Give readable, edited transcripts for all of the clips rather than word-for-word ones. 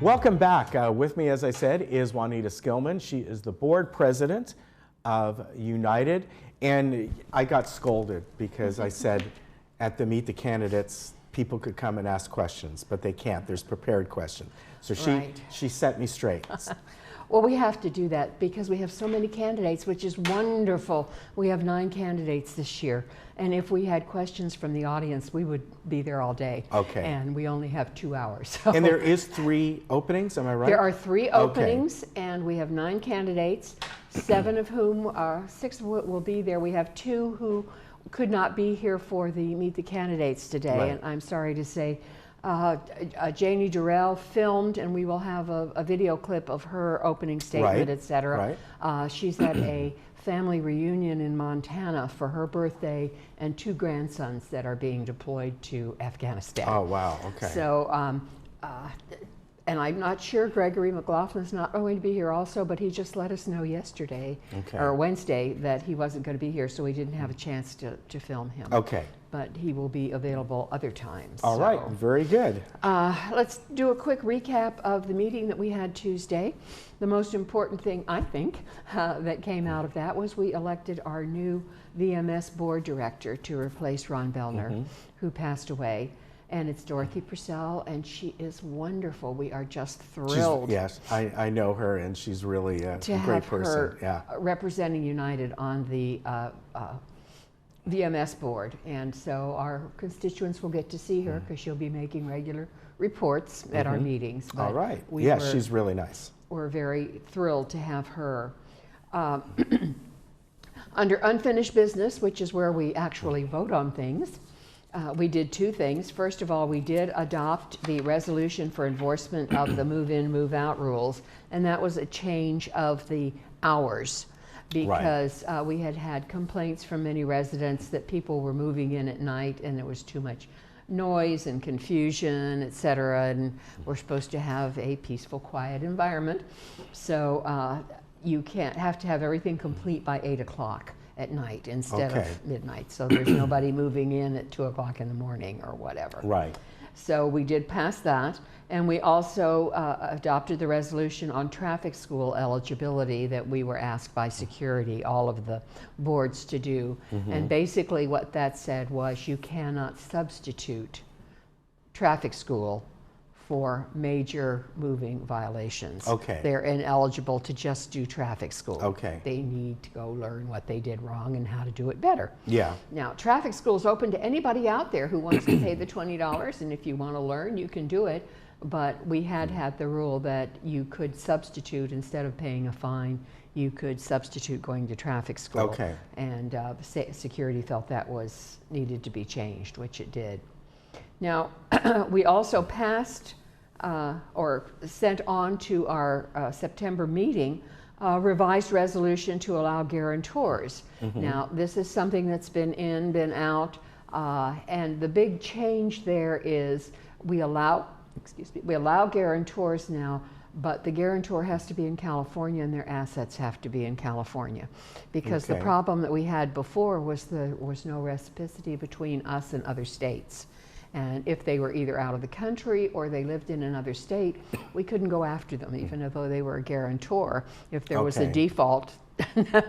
Welcome back. With me, as I said, is Juanita Skillman. She is the board president of United. And I got scolded because I said at the Meet the Candidates, people could come and ask questions, but they can't. There's prepared questions. So she set me straight. Well, we have to do that because we have so many candidates, which is wonderful. We have 9 candidates this year. And if we had questions from the audience, we would be there all day. Okay. And we only have 2 hours. So. And there is 3 openings, am I right? There are 3 openings, and we have 9 candidates, 7 of whom, 6 will be there. We have 2 who could not be here for the Meet the Candidates today. Right. And I'm sorry to say, Janie Durrell filmed, and we will have a video clip of her opening statement, etc. Right. She's at a family reunion in Montana for her birthday, and 2 grandsons that are being deployed to Afghanistan. Oh, wow, okay. So, and I'm not sure Gregory McLaughlin's not going to be here also, but he just let us know yesterday, or Wednesday, that he wasn't going to be here, so we didn't have a chance to film him. Okay. But he will be available other times. All right, very good. Let's do a quick recap of the meeting that we had Tuesday. The most important thing, I think, that came out of that was we elected our new VMS board director to replace Ron Bellner, who passed away. And it's Dorothy Purcell, and she is wonderful. We are just thrilled. Yes, I know her, and she's really a great person. Her representing United on the VMS board. And so our constituents will get to see her because she'll be making regular reports at our meetings. But all right. She's really nice. We're very thrilled to have her. Under unfinished business, which is where we actually vote on things, we did 2 things. First of all, we did adopt the resolution for enforcement of the move-in, move-out rules, and that was a change of the hours because we had had complaints from many residents that people were moving in at night and there was too much noise and confusion, etc., and we're supposed to have a peaceful, quiet environment. So you can't have to have everything complete by 8 o'clock at night instead of midnight. So there's nobody moving in at 2 o'clock in the morning or whatever. Right. So we did pass that. And we also adopted the resolution on traffic school eligibility that we were asked by security, all of the boards, to do. And basically what that said was you cannot substitute traffic school for major moving violations. Okay. They're ineligible to just do traffic school. Okay. They need to go learn what they did wrong and how to do it better. Yeah. Now, traffic school is open to anybody out there who wants to pay the $20, and if you want to learn, you can do it. But we had the rule that you could substitute, instead of paying a fine, you could substitute going to traffic school. Okay. And security felt that needed to be changed, which it did. Now, we also passed or sent on to our September meeting a revised resolution to allow guarantors. Now, this is something that's been in, been out, and the big change there is we allow guarantors now, but the guarantor has to be in California and their assets have to be in California. Because the problem that we had before was there was no reciprocity between us and other states. And if they were either out of the country or they lived in another state, we couldn't go after them, even though they were a guarantor. If there was a default,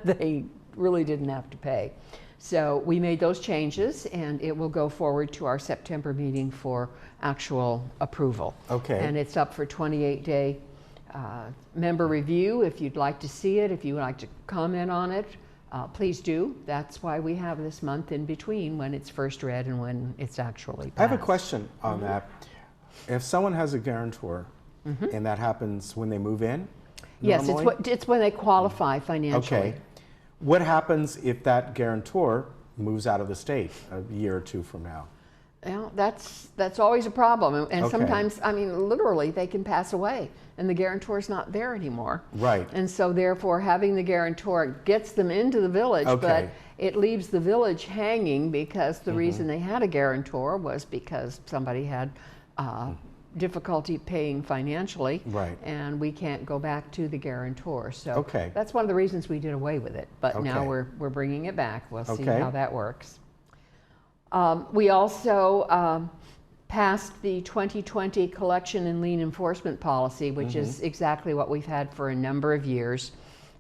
they really didn't have to pay. So we made those changes, and it will go forward to our September meeting for actual approval. Okay. And it's up for 28-day member review. If you'd like to see it, if you would like to comment on it, please do. That's why we have this month in between when it's first read and when it's actually passed. I have a question on that. If someone has a guarantor and that happens when they move in? Yes, normally? it's when they qualify financially. Okay. What happens if that guarantor moves out of the state a year or 2 from now? Well, that's always a problem. And sometimes, I mean, literally, they can pass away and the guarantor's not there anymore. Right. And so therefore, having the guarantor gets them into the village, but it leaves the village hanging because the reason they had a guarantor was because somebody had difficulty paying financially, and we can't go back to the guarantor. So that's one of the reasons we did away with it. But now we're bringing it back. We'll see how that works. We also passed the 2020 collection and lien enforcement policy, which is exactly what we've had for a number of years.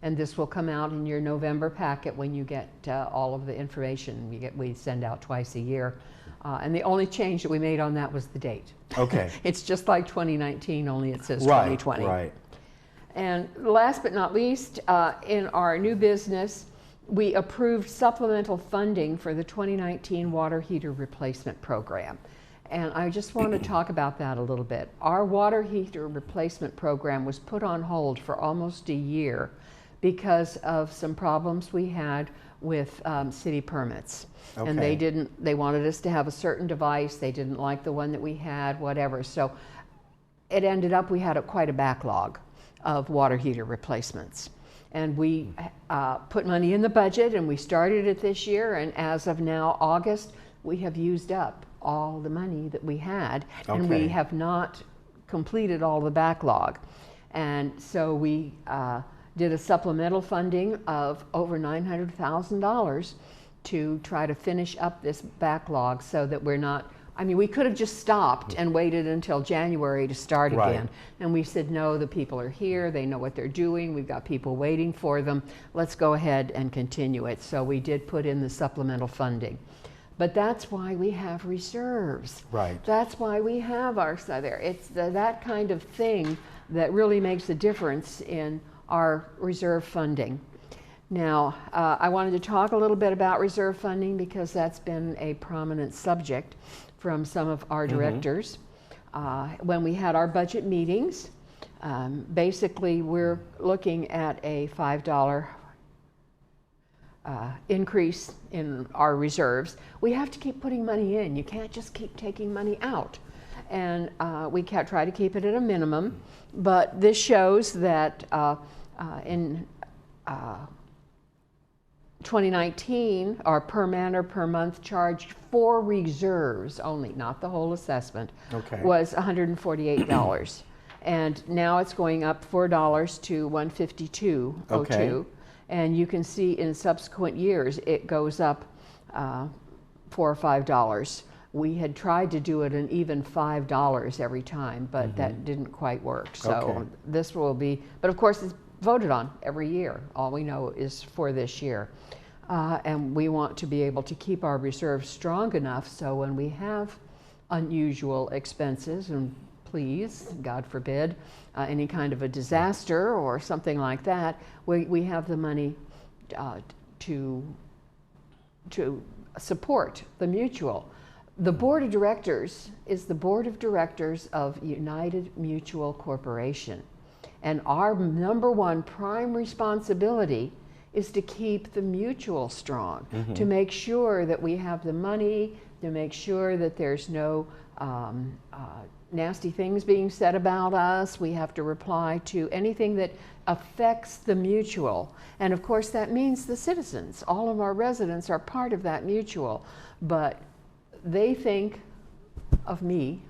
And this will come out in your November packet when you get all of the information we send out twice a year. And the only change that we made on that was the date. Okay. It's just like 2019, only it says Right, 2020. right. And last but not least, in our new business, we approved supplemental funding for the 2019 water heater replacement program. And I just want to talk about that a little bit. Our water heater replacement program was put on hold for almost a year because of some problems we had with city permits. Okay. And they wanted us to have a certain device. They didn't like the one that we had, whatever. So it ended up we had quite a backlog of water heater replacements. And we put money in the budget and we started it this year, and as of now, August, we have used up all the money that we had, and we Okay. have not completed all the backlog. And so we did a supplemental funding of over $900,000 to try to finish up this backlog so that we're not, I mean, we could have just stopped and waited until January to start Right. again. And we said, no, the people are here, they know what they're doing, we've got people waiting for them, let's go ahead and continue it. So we did put in the supplemental funding. But that's why we have reserves. Right. That's why we have our stuff there. It's that kind of thing that really makes a difference in our reserve funding. Now, I wanted to talk a little bit about reserve funding because that's been a prominent subject from some of our directors. When we had our budget meetings, basically we're looking at a $5 increase in our reserves. We have to keep putting money in. You can't just keep taking money out. And we can't try to keep it at a minimum. But this shows that in 2019, our per man or per month charged for reserves only, not the whole assessment, Okay. was $148. And now it's going up $4 to $152.02. Okay. And you can see in subsequent years it goes up $4 or $5. We had tried to do it an even $5 every time, but that didn't quite work. So Okay. this will be, but of course it's voted on every year. All we know is for this year. And we want to be able to keep our reserves strong enough so when we have unusual expenses, and please, God forbid, any kind of a disaster or something like that, we have the money to support the mutual. The board of directors is the board of directors of United Mutual Corporation. And our number one prime responsibility is to keep the mutual strong, to make sure that we have the money, to make sure that there's no nasty things being said about us. We have to reply to anything that affects the mutual. And of course that means the citizens. All of our residents are part of that mutual. But they think of me,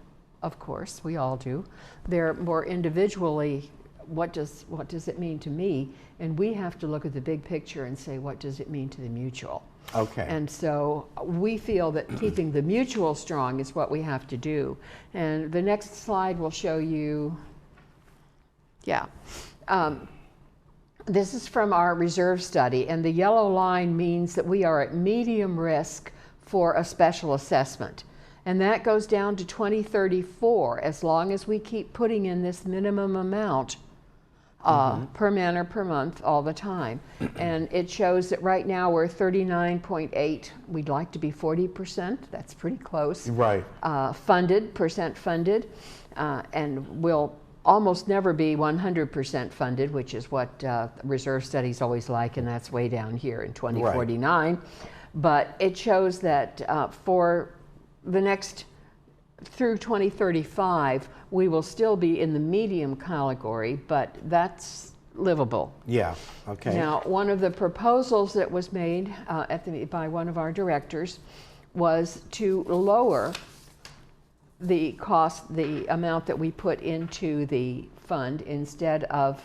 of course, we all do. They're more individually, what does it mean to me? And we have to look at the big picture and say, what does it mean to the mutual? Okay. And so we feel that keeping the mutual strong is what we have to do. And the next slide will show you, this is from our reserve study, and the yellow line means that we are at medium risk for a special assessment. And that goes down to 2034 as long as we keep putting in this minimum amount per man or per month all the time. And it shows that right now we're 39.8. We'd like to be 40%. That's pretty close. Right. Percent funded. And we'll almost never be 100% funded, which is what reserve studies always like, and that's way down here in 2049. Right. But it shows that for the next, through 2035, we will still be in the medium category, but that's livable. Yeah, okay. Now, one of the proposals that was made by one of our directors was to lower the cost, the amount that we put into the fund, instead of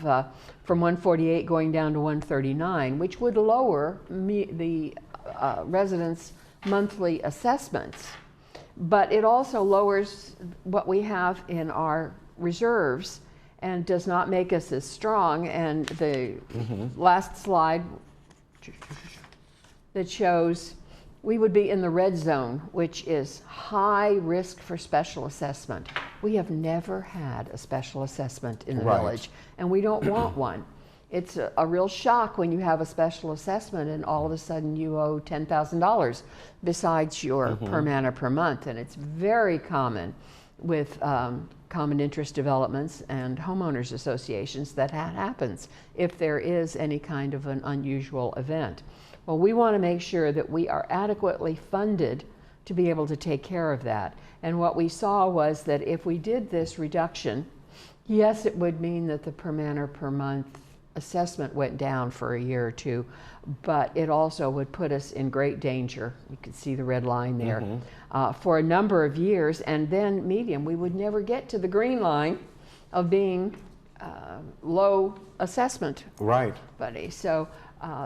from 148 going down to 139, which would lower the residents' monthly assessments. but it also lowers what we have in our reserves and does not make us as strong. And the last slide that shows we would be in the red zone, which is high risk for special assessment. We have never had a special assessment in the village, and we don't want one. It's a real shock when you have a special assessment and all of a sudden you owe $10,000 besides your per manor per month. And it's very common with common interest developments and homeowners associations that happens if there is any kind of an unusual event. Well, we want to make sure that we are adequately funded to be able to take care of that. And what we saw was that if we did this reduction, yes, it would mean that the per manor per month assessment went down for a year or two, but it also would put us in great danger. You can see the red line there for a number of years, and then medium. We would never get to the green line of being low assessment. Right. Buddy. So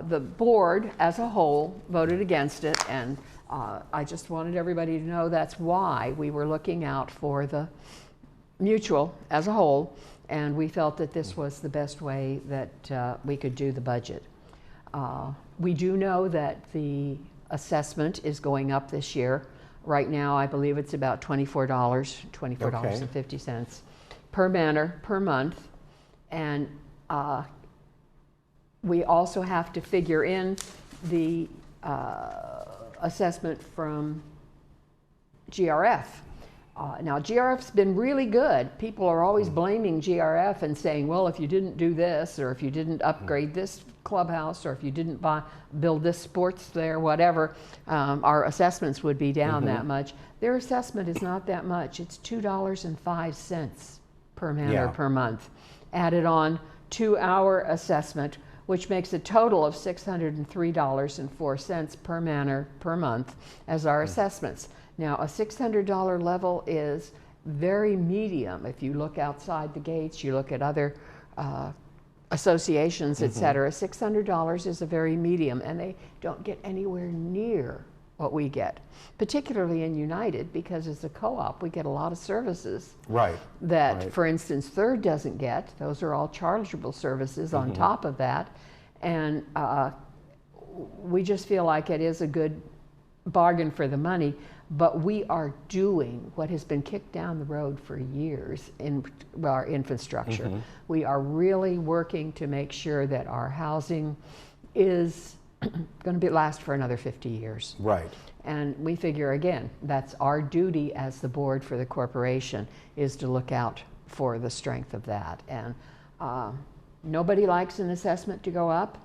the board as a whole voted against it, and I just wanted everybody to know that's why we were looking out for the mutual as a whole, and we felt that this was the best way that we could do the budget. We do know that the assessment is going up this year. Right now, I believe it's about $24.50 per manor per month, and we also have to figure in the assessment from GRF. Now, GRF's been really good. People are always blaming GRF and saying, well, if you didn't do this, or if you didn't upgrade this clubhouse, or if you didn't build this sports there, whatever, our assessments would be down that much. Their assessment is not that much. It's $2.05 per manor per month, added on to our assessment, which makes a total of $603.04 per manor per month as our assessments. Now, a $600 level is very medium. If you look outside the gates, you look at other associations, et cetera, $600 is a very medium, and they don't get anywhere near what we get, particularly in United, because as a co-op, we get a lot of services that, for instance, Third doesn't get. Those are all chargeable services on top of that, and we just feel like it is a good bargain for the money. But we are doing what has been kicked down the road for years in our infrastructure. We are really working to make sure that our housing is going to last for another 50 years. Right. And we figure, again, that's our duty as the board for the corporation, is to look out for the strength of that. And nobody likes an assessment to go up,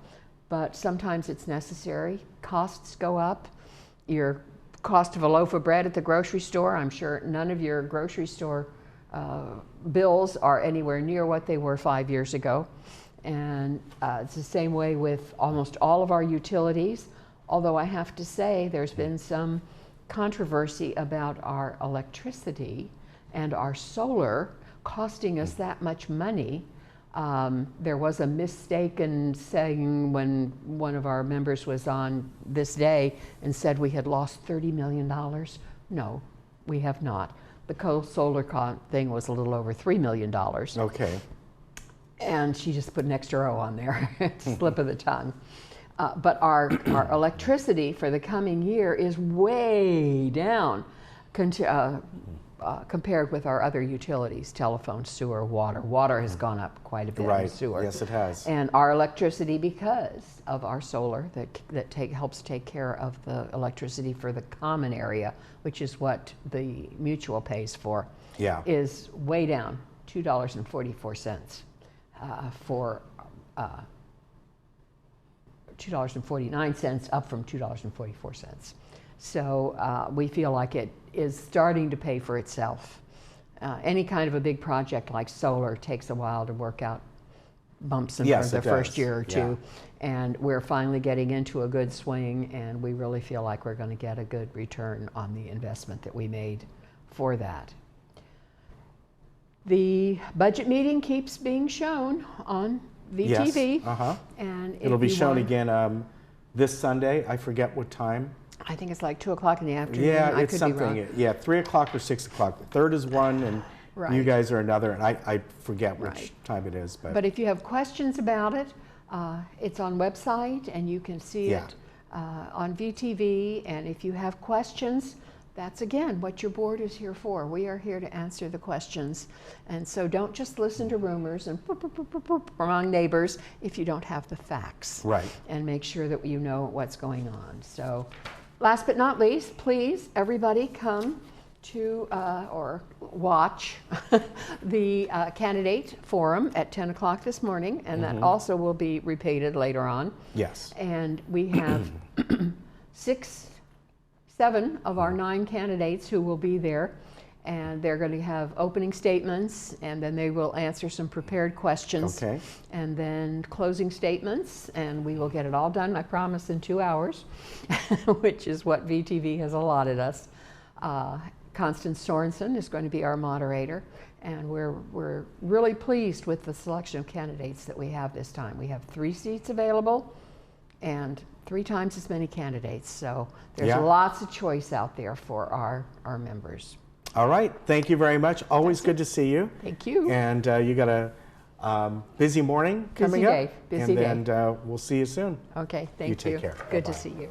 but sometimes it's necessary. Costs go up. Your cost of a loaf of bread at the grocery store, I'm sure none of your grocery store bills are anywhere near what they were 5 years ago. And it's the same way with almost all of our utilities, although I have to say there's been some controversy about our electricity and our solar costing us that much money. There was a mistaken saying when one of our members was on this day and said we had lost $30 million. No, we have not. The solar thing was a little over $3 million. Okay. And she just put an extra O on there, slip of the tongue. But our electricity for the coming year is way down compared with our other utilities, telephone, sewer, water. Water has gone up quite a bit in sewer. Yes, it has. And our electricity, because of our solar that helps take care of the electricity for the common area, which is what the mutual pays for, is way down, $2.44 for $2.49 up from $2.44. So we feel like it is starting to pay for itself. Any kind of a big project like solar takes a while to work out bumps in the first year or two. And we're finally getting into a good swing, and we really feel like we're going to get a good return on the investment that we made for that. The budget meeting keeps being shown on VTV. Yes. And it'll be shown again this Sunday. I forget what time. I think it's like 2 o'clock in the afternoon. Yeah, I it's could be wrong. something. Yeah, 3 o'clock or 6 o'clock. The third is one, and you Right. guys are another, and I forget which Right. time it is. But if you have questions about it, it's on website, and you can see Yeah. it on VTV. And if you have questions, that's again what your board is here for. We are here to answer the questions. And so don't just listen to rumors and boop, boop, boop, boop, boop among neighbors if you don't have the facts. Right. And make sure that you know what's going on. So last but not least, please, everybody come to or watch the candidate forum at 10 o'clock this morning, and that also will be repeated later on. Yes. And we have 7 of our 9 candidates who will be there, and they're going to have opening statements, and then they will answer some prepared questions. Okay. And then closing statements, and we will get it all done, I promise, in 2 hours, which is what VTV has allotted us. Constance Sorensen is going to be our moderator, and we're really pleased with the selection of candidates that we have this time. We have 3 seats available and 3 times as many candidates, so there's Yeah. lots of choice out there for our members. All right. Thank you very much. Always good to see you. Thank you. And you got a busy morning coming Busy day, up. busy day. And we'll see you soon. Okay, thank You you. take care. Good to Bye-bye. see you.